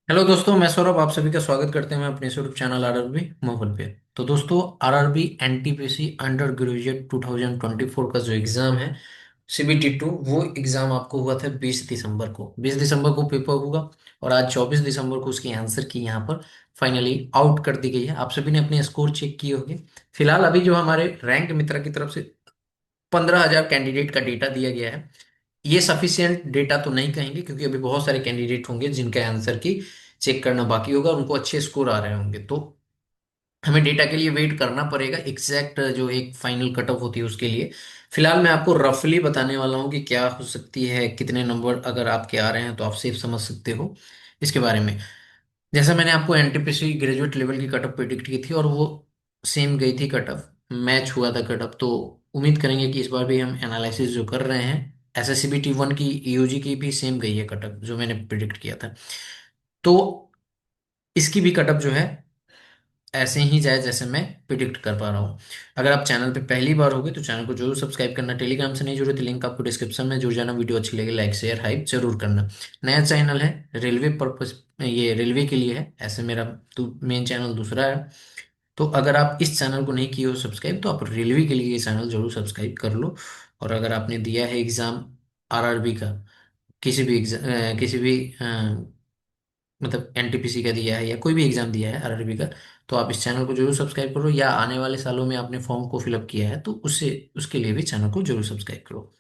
Hello दोस्तों, मैं सौरभ आप सभी का स्वागत करते हैं अपने यूट्यूब चैनल आरआरबी मोबाइल पे। तो दोस्तों, आरआरबी एनटीपीसी अंडर ग्रेजुएट 2024 का जो एग्जाम है सीबीटी टू, वो एग्जाम आपको हुआ था 20 दिसंबर को। 20 दिसंबर को पेपर हुआ और आज 24 दिसंबर को उसकी आंसर की यहाँ पर फाइनली आउट कर दी गई है। आप सभी ने अपने स्कोर चेक किए होंगे। फिलहाल अभी जो हमारे रैंक मित्रा की तरफ से 15,000 कैंडिडेट का डेटा दिया गया है, ये सफिशियंट डेटा तो नहीं कहेंगे, क्योंकि अभी बहुत सारे कैंडिडेट होंगे जिनका आंसर की चेक करना बाकी होगा, उनको अच्छे स्कोर आ रहे होंगे। तो हमें डेटा के लिए वेट करना पड़ेगा, एग्जैक्ट जो एक फाइनल कट ऑफ होती है उसके लिए। फिलहाल मैं आपको रफली बताने वाला हूँ कि क्या हो सकती है, कितने नंबर अगर आपके आ रहे हैं तो आप सेफ समझ सकते हो इसके बारे में। जैसा मैंने आपको एनटीपीसी ग्रेजुएट लेवल की कट ऑफ प्रिडिक्ट की थी और वो सेम गई थी कट ऑफ, मैच हुआ था कट ऑफ। तो उम्मीद करेंगे कि इस बार भी हम एनालिसिस जो कर रहे हैं एसएससीबी टी 1 की, यूजी की भी सेम गई है कट ऑफ जो मैंने प्रिडिक्ट किया था। तो इसकी भी कट ऑफ जो है ऐसे ही जाए जैसे मैं प्रिडिक्ट कर पा रहा हूँ। अगर आप चैनल पे पहली बार होगे तो चैनल को जरूर सब्सक्राइब करना। टेलीग्राम से नहीं जुड़े तो लिंक आपको डिस्क्रिप्शन में, जुड़ जाना। वीडियो अच्छी लगे लाइक शेयर हाइप जरूर करना। नया चैनल है, रेलवे पर्पस, ये रेलवे के लिए है। ऐसे मेरा मेन चैनल दूसरा है। तो अगर आप इस चैनल को नहीं किए हो सब्सक्राइब, तो आप रेलवे के लिए ये चैनल जरूर सब्सक्राइब कर लो। और अगर आपने दिया है एग्जाम आरआरबी का, किसी भी एग्जाम, किसी भी मतलब एनटीपीसी का दिया है या कोई भी एग्जाम दिया है आरआरबी का, तो आप इस चैनल को जरूर सब्सक्राइब करो। या आने वाले सालों में आपने फॉर्म को फिलअप किया है तो उससे उसके लिए भी चैनल को जरूर सब्सक्राइब करो।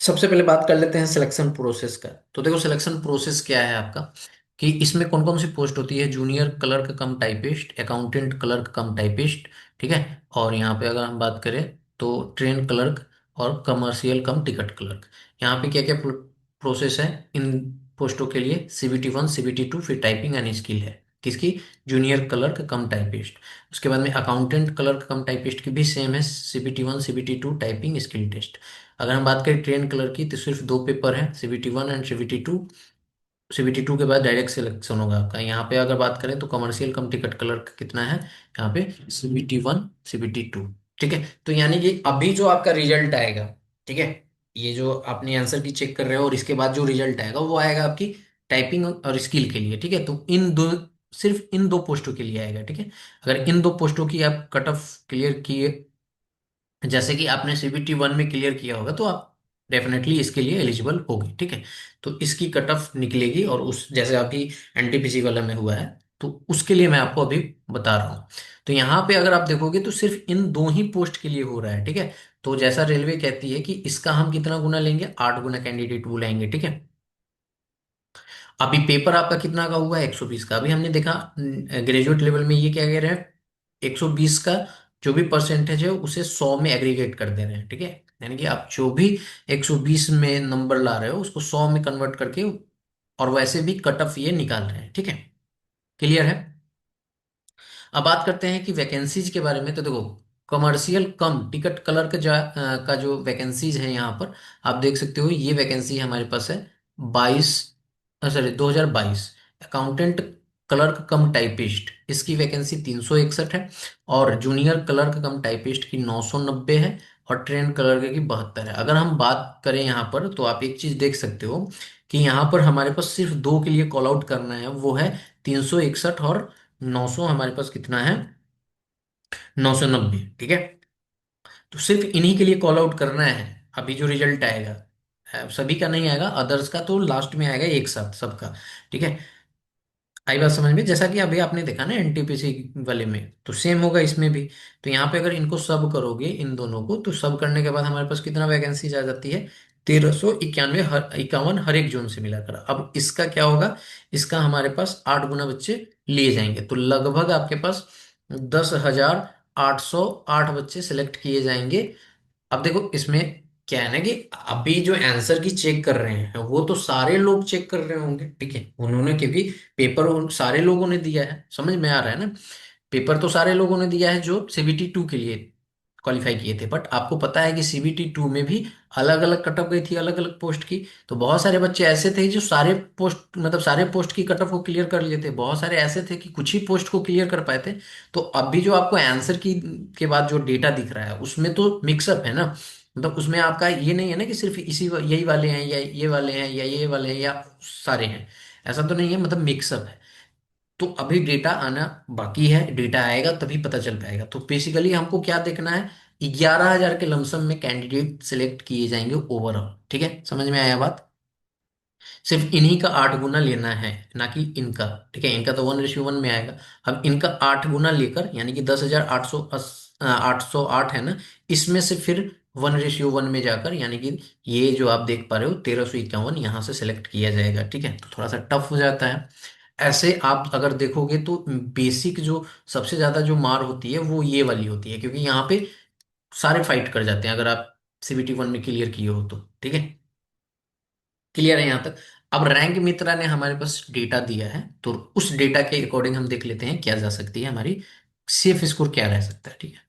सबसे पहले बात कर लेते हैं सिलेक्शन प्रोसेस का। तो देखो, सिलेक्शन प्रोसेस क्या है आपका, कि इसमें कौन कौन सी पोस्ट होती है। जूनियर क्लर्क कम टाइपिस्ट, अकाउंटेंट क्लर्क कम टाइपिस्ट, ठीक है। और यहाँ पे अगर हम बात करें तो ट्रेन क्लर्क और कमर्शियल कम टिकट क्लर्क। यहाँ पे क्या क्या प्रोसेस है इन पोस्टों के लिए। CBT 1 CBT 2 फिर टाइपिंग एंड स्किल है किसकी, जूनियर क्लर्क कम टाइपिस्ट। उसके बाद में अकाउंटेंट क्लर्क कम टाइपिस्ट की भी सेम है, CBT 1 CBT 2 typing skill test. अगर हम बात करें ट्रेन कलर की तो सिर्फ दो पेपर हैं, CBT 1 एंड CBT 2। CBT 2 के बाद डायरेक्ट सिलेक्शन होगा आपका। यहाँ पे अगर बात करें तो कमर्शियल कम टिकट कलर का कितना है यहाँ पे, CBT 1 CBT 2, ठीक है। तो यानी कि अभी जो आपका रिजल्ट आएगा, ठीक है, ये जो आपने आंसर की चेक कर रहे हो और इसके बाद जो रिजल्ट आएगा वो आएगा आपकी टाइपिंग और स्किल के लिए, ठीक है। तो इन दो, सिर्फ इन दो पोस्टों के लिए आएगा, ठीक है। अगर इन दो पोस्टों की आप कट ऑफ क्लियर किए, जैसे कि आपने CBT 1 में क्लियर किया होगा, तो आप डेफिनेटली इसके लिए एलिजिबल होगे, ठीक है। तो इसकी कट ऑफ निकलेगी और उस जैसे आपकी एनटीपीसी वाला में हुआ है, तो उसके लिए मैं आपको अभी बता रहा हूँ। तो यहाँ पे अगर आप देखोगे तो सिर्फ इन दो ही पोस्ट के लिए हो रहा है, ठीक है। तो जैसा रेलवे कहती है कि इसका हम कितना गुना लेंगे, 8 गुना कैंडिडेट बुलाएंगे, ठीक है। अभी पेपर आपका कितना का हुआ है, 120 का। अभी हमने देखा ग्रेजुएट लेवल में ये क्या कह रहे हैं, 120 का जो भी परसेंटेज है उसे 100 में एग्रीगेट कर दे रहे हैं, ठीक है। यानी कि आप जो भी 120 में नंबर ला रहे हो उसको 100 में कन्वर्ट करके, और वैसे भी कट ऑफ ये निकाल रहे हैं, ठीक है। क्लियर है। अब बात करते हैं कि वैकेंसीज के बारे में। तो देखो, कमर्शियल कम टिकट कलर का जो वैकेंसीज है यहाँ पर, आप देख सकते हो ये वैकेंसी हमारे पास है 22, सॉरी 2022। अकाउंटेंट क्लर्क कम टाइपिस्ट, इसकी वैकेंसी 361 है। और जूनियर क्लर्क कम टाइपिस्ट की 990 है। और ट्रेन क्लर्क की 72 है। अगर हम बात करें यहाँ पर तो आप एक चीज देख सकते हो कि यहाँ पर हमारे पास सिर्फ दो के लिए कॉल आउट करना है, वो है 361 और 900। हमारे पास कितना है, 990, ठीक है। तो सिर्फ इन्हीं के लिए कॉल आउट करना है। अभी जो रिजल्ट आएगा, सभी का नहीं आएगा, अदर्स का तो लास्ट में आएगा एक साथ सबका, ठीक है। आई बात समझ में। जैसा कि अभी आपने देखा ना एनटीपीसी वाले में, तो सेम होगा इसमें भी। तो यहाँ पे अगर इनको सब करोगे इन दोनों को, तो सब करने के बाद हमारे पास कितना वैकेंसी आ जाती है, 1391, हर 51 हर एक जोन से मिलाकर। अब इसका क्या होगा, इसका हमारे पास 8 गुना बच्चे लिए जाएंगे, तो लगभग आपके पास 10,808 बच्चे सिलेक्ट किए जाएंगे। अब देखो इसमें क्या है ना, कि अभी जो आंसर की चेक कर रहे हैं वो तो सारे लोग चेक कर रहे होंगे, ठीक है। उन्होंने, क्योंकि पेपर सारे लोगों ने दिया है, समझ में आ रहा है ना। पेपर तो सारे लोगों ने दिया है जो CBT 2 के लिए क्वालिफाई किए थे। बट आपको पता है कि CBT 2 में भी अलग अलग कट ऑफ गई थी, अलग अलग पोस्ट की। तो बहुत सारे बच्चे ऐसे थे जो सारे पोस्ट, मतलब सारे पोस्ट की कट ऑफ को क्लियर कर लिए थे। बहुत सारे ऐसे थे कि कुछ ही पोस्ट को क्लियर कर पाए थे। तो अभी जो आपको आंसर की के बाद जो डेटा दिख रहा है उसमें तो मिक्सअप है ना। मतलब उसमें आपका ये नहीं है ना कि सिर्फ यही वाले हैं या ये वाले हैं या ये वाले हैं या सारे हैं, ऐसा तो नहीं है, मतलब मिक्सअप है। तो अभी डेटा आना बाकी है, डेटा आएगा तभी पता चल पाएगा। तो बेसिकली हमको क्या देखना है, 11,000 के लमसम में कैंडिडेट सिलेक्ट किए जाएंगे ओवरऑल। ठीक है, समझ में आया बात? सिर्फ इन्हीं का 8 गुना लेना है, ना कि इनका। ठीक है, इनका तो 1:1 में आएगा। अब इनका 8 गुना लेकर, यानी कि 10,808 है ना, इसमें से फिर 1:1 में जाकर, यानी कि ये जो आप देख पा रहे हो 1,351 यहां से सिलेक्ट किया जाएगा। ठीक है, तो थोड़ा सा टफ हो जाता है। ऐसे आप अगर देखोगे तो बेसिक जो सबसे ज्यादा जो मार होती है वो ये वाली होती है, क्योंकि यहाँ पे सारे फाइट कर जाते हैं, अगर आप CBT 1 में क्लियर किए हो तो। ठीक है, क्लियर है यहाँ तक? अब रैंक मित्रा ने हमारे पास डेटा दिया है, तो उस डेटा के अकॉर्डिंग हम देख लेते हैं क्या जा सकती है हमारी सेफ स्कोर, क्या रह सकता है। ठीक है,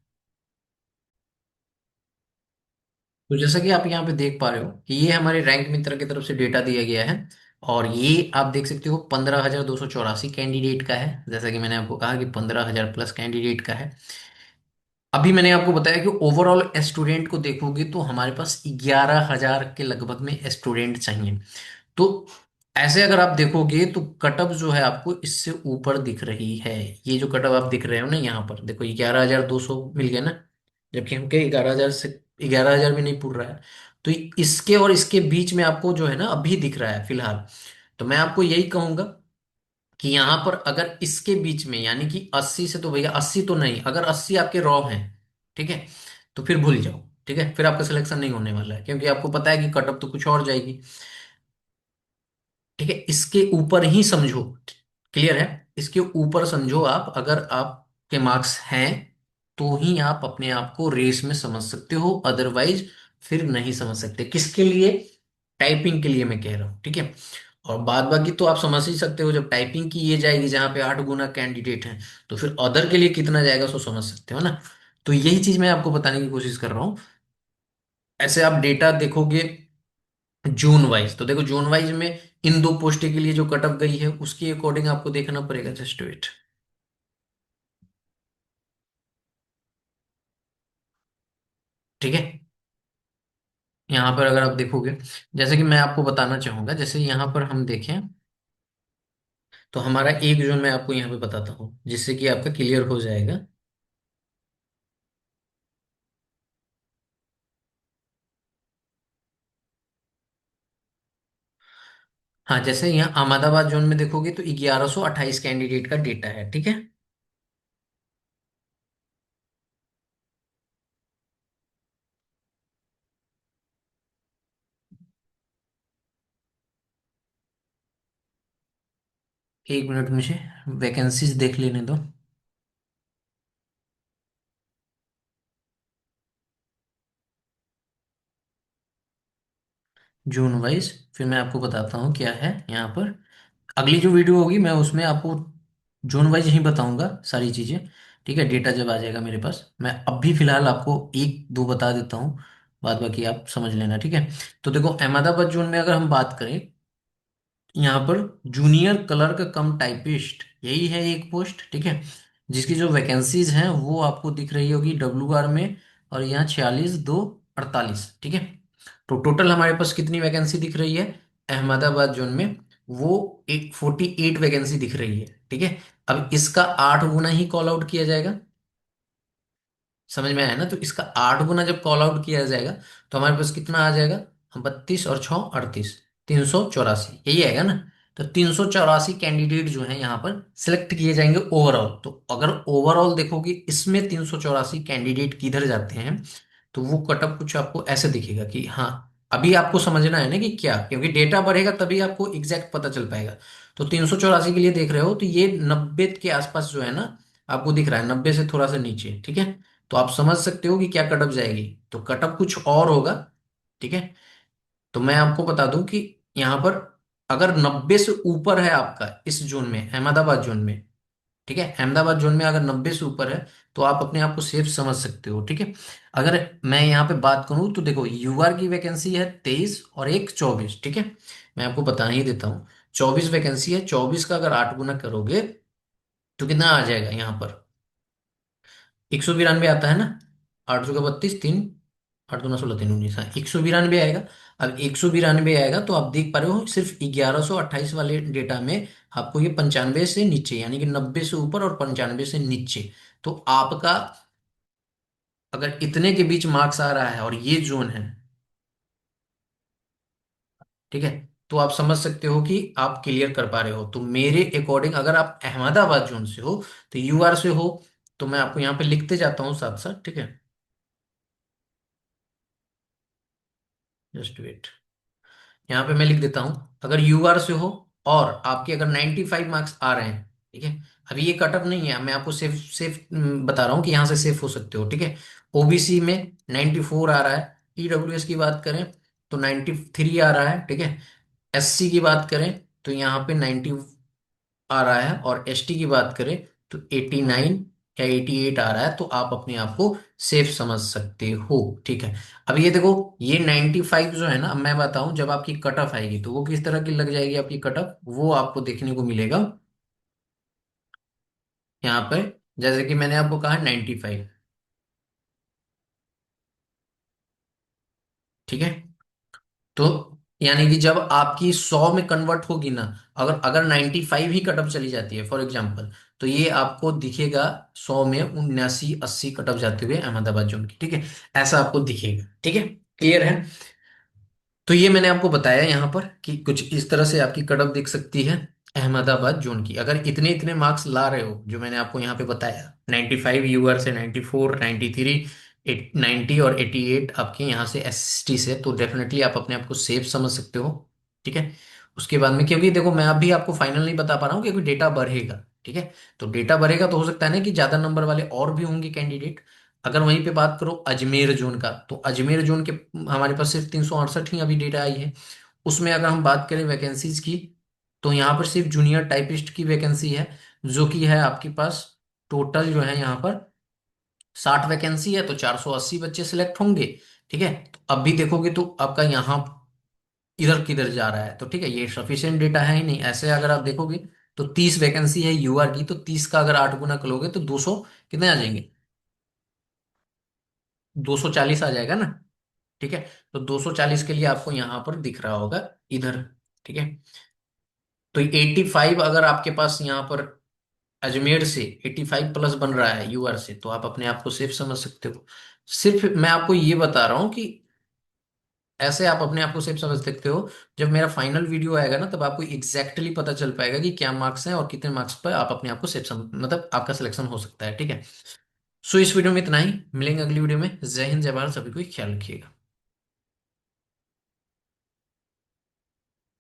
तो जैसा कि आप यहाँ पे देख पा रहे हो कि ये हमारे रैंक मित्र की तरफ से डेटा दिया गया है, और ये आप देख सकते हो 15,284 कैंडिडेट का है। जैसा कि मैंने आपको कहा कि 15,000 प्लस कैंडिडेट का है। अभी मैंने आपको बताया कि ओवरऑल स्टूडेंट को देखोगे तो हमारे पास 11,000 के लगभग में स्टूडेंट चाहिए। तो ऐसे अगर आप देखोगे तो कटअप जो है आपको इससे ऊपर दिख रही है। ये जो कटअप आप दिख रहे हो ना, यहाँ पर देखो 11,200 मिल गया ना, जबकि हमके 11,000 से 11,000 भी नहीं पूर रहा है। तो इसके और इसके बीच में आपको जो है ना अभी दिख रहा है फिलहाल। तो मैं आपको यही कहूंगा कि यहाँ पर अगर इसके बीच में, यानी कि 80 से, तो भैया 80 तो नहीं, अगर 80 आपके रॉ हैं, ठीक है, तो फिर भूल जाओ। ठीक है, फिर आपका सिलेक्शन नहीं होने वाला है, क्योंकि आपको पता है कि कटअप तो कुछ और जाएगी। ठीक है, इसके ऊपर ही समझो। क्लियर है? इसके ऊपर समझो आप, अगर आपके मार्क्स हैं तो ही आप अपने आप को रेस में समझ सकते हो, अदरवाइज फिर नहीं समझ सकते। किसके लिए? टाइपिंग के लिए मैं कह रहा हूं। ठीक है, और बाद बाकी तो आप समझ ही सकते हो, जब टाइपिंग की ये जाएगी जहां पे 8 गुना कैंडिडेट हैं, तो फिर अदर के लिए कितना जाएगा सो समझ सकते हो ना। तो यही चीज मैं आपको बताने की कोशिश कर रहा हूँ। ऐसे आप डेटा देखोगे जोन वाइज, तो देखो जोन वाइज में इन दो पोस्ट के लिए जो कटअप गई है उसके अकॉर्डिंग आपको देखना पड़ेगा। Just wait. ठीक है, यहाँ पर अगर आप देखोगे, जैसे कि मैं आपको बताना चाहूंगा, जैसे यहाँ पर हम देखें तो हमारा एक जोन मैं आपको यहाँ पे बताता हूँ जिससे कि आपका क्लियर हो जाएगा। हाँ, जैसे यहाँ अहमदाबाद जोन में देखोगे तो 1,128 कैंडिडेट का डेटा है। ठीक है, एक मिनट मुझे वैकेंसीज देख लेने दो। जोन वाइज फिर मैं आपको बताता हूँ क्या है यहाँ पर। अगली जो वीडियो होगी मैं उसमें आपको जोन वाइज ही बताऊंगा सारी चीजें। ठीक है, डेटा जब आ जाएगा मेरे पास, मैं अभी फिलहाल आपको एक दो बता देता हूँ, बाद बाकी आप समझ लेना। ठीक है, तो देखो अहमदाबाद जोन में अगर हम बात करें, यहाँ पर जूनियर क्लर्क कम टाइपिस्ट यही है एक पोस्ट। ठीक है, जिसकी जो वैकेंसीज हैं वो आपको दिख रही होगी WR में, और यहाँ 46,248। ठीक है, तो टोटल हमारे पास कितनी वैकेंसी दिख रही है अहमदाबाद जोन में? वो एक 48 वैकेंसी दिख रही है। ठीक है, अब इसका 8 गुना ही कॉल आउट किया जाएगा। समझ में आया ना? तो इसका 8 गुना जब कॉल आउट किया जाएगा तो हमारे पास कितना आ जाएगा? 32 और 6 38, 384 यही आएगा ना। तो 384 कैंडिडेट जो है यहाँ पर सिलेक्ट किए जाएंगे ओवरऑल। तो अगर ओवरऑल देखोगे इसमें 384 कैंडिडेट किधर जाते हैं, तो वो कटअप कुछ आपको ऐसे दिखेगा कि हाँ, अभी आपको समझना है ना कि क्या, क्योंकि डेटा बढ़ेगा तभी आपको एग्जैक्ट पता चल पाएगा। तो 384 के लिए देख रहे हो तो ये 90 के आसपास जो है ना आपको दिख रहा है, 90 से थोड़ा सा नीचे। ठीक है, तो आप समझ सकते हो कि क्या कटअप जाएगी। तो कटअप कुछ और होगा। ठीक है, तो मैं आपको बता दूं कि यहाँ पर अगर 90 से ऊपर है आपका इस जोन में, अहमदाबाद जोन में, ठीक है, अहमदाबाद जोन में अगर 90 से ऊपर है तो आप अपने आप को सेफ समझ सकते हो। ठीक है, अगर मैं यहाँ पे बात करूँ तो देखो UR की वैकेंसी है 23 और एक 24। ठीक है, मैं आपको बता ही देता हूँ, 24 वैकेंसी है। 24 का अगर 8 गुना करोगे तो कितना आ जाएगा यहाँ पर? 192 आता है ना, 8 का 32 3, आठ दूना 16, 3 19, हाँ 192 आएगा। अब 192 आएगा तो आप देख पा रहे हो सिर्फ 1128 वाले डेटा में आपको ये 95 से नीचे, यानी कि 90 से ऊपर और 95 से नीचे। तो आपका अगर इतने के बीच मार्क्स आ रहा है और ये जोन है, ठीक है, तो आप समझ सकते हो कि आप क्लियर कर पा रहे हो। तो मेरे अकॉर्डिंग अगर आप अहमदाबाद जोन से हो, तो यूआर से हो, तो मैं आपको यहाँ पे लिखते जाता हूँ साथ साथ, ठीक है। जस्ट वेट, यहाँ पे मैं लिख देता हूं, अगर यूआर से हो और आपके अगर 95 मार्क्स आ रहे हैं, ठीक है। अभी ये कट ऑफ नहीं है, मैं आपको सेफ सेफ बता रहा हूँ कि यहाँ से सेफ हो सकते हो, ठीक है। ओबीसी में 94 आ रहा है, ईडब्ल्यूएस की बात करें तो 93 आ रहा है, ठीक है। एससी की बात करें तो यहाँ पे 90 आ रहा है, और एसटी की बात करें तो 89 या 88 आ रहा है। तो आप अपने आप को सेफ समझ सकते हो, ठीक है। अब ये देखो, ये 95 जो है ना, अब मैं बताऊं जब आपकी कट ऑफ आएगी तो वो किस तरह की लग जाएगी आपकी कट ऑफ, वो आपको देखने को मिलेगा यहाँ पे। जैसे कि मैंने आपको कहा 95, ठीक है। तो यानी कि जब आपकी 100 में कन्वर्ट होगी ना, अगर अगर 95 ही कट ऑफ चली जाती है फॉर एग्जांपल, तो ये आपको दिखेगा 100 में 79 80 कट ऑफ जाते हुए अहमदाबाद जोन की, ठीक है। ऐसा आपको दिखेगा, ठीक है। क्लियर है। तो ये मैंने आपको बताया यहाँ पर कि कुछ इस तरह से आपकी कट ऑफ दिख सकती है अहमदाबाद जोन की, अगर इतने इतने मार्क्स ला रहे हो जो मैंने आपको यहाँ पे बताया। 95 यूआर से, 94, 93, 90 और 88 आपके यहाँ से एसटी से, तो डेफिनेटली आप अपने आप को सेफ समझ सकते हो, ठीक है। उसके बाद में, क्योंकि देखो मैं अभी आपको फाइनल नहीं बता पा रहा हूँ, क्योंकि डेटा बढ़ेगा, ठीक है। तो डेटा बढ़ेगा तो हो सकता है ना कि ज्यादा नंबर वाले और भी होंगे कैंडिडेट। अगर वहीं पे बात करो अजमेर जोन का, तो अजमेर जोन के हमारे पास सिर्फ 368 ही अभी डेटा आई है। उसमें अगर हम बात करें वैकेंसीज की, तो यहाँ पर सिर्फ जूनियर टाइपिस्ट की वैकेंसी है, जो कि है आपके पास टोटल जो है यहाँ पर 60 वैकेंसी है, तो 480 बच्चे सिलेक्ट होंगे, ठीक है। तो अब भी देखोगे तो आपका यहाँ इधर किधर जा रहा है, तो ठीक है, ये सफिशिएंट डेटा है ही नहीं। ऐसे अगर आप देखोगे तो 30 वैकेंसी है यूआर की, तो 30 का अगर 8 गुना करोगे तो 200 कितने आ जाएंगे, 240 आ जाएगा ना, ठीक है। तो 240 के लिए आपको यहां पर दिख रहा होगा इधर, ठीक है। तो 85 अगर आपके पास यहाँ पर अजमेर से 85 प्लस बन रहा है यूआर से, तो आप अपने आप को सेफ समझ सकते हो। सिर्फ मैं आपको ये बता रहा हूँ कि ऐसे आप अपने आप को सेफ समझ सकते हो। जब मेरा फाइनल वीडियो आएगा ना, तब आपको एग्जैक्टली पता चल पाएगा कि क्या मार्क्स हैं और कितने मार्क्स पर आप अपने आप को सेफ समझ, मतलब आपका सिलेक्शन हो सकता है, ठीक है। सो इस वीडियो में इतना ही, मिलेंगे अगली वीडियो में। जय हिंद, जय भारत, सभी को ख्याल रखिएगा।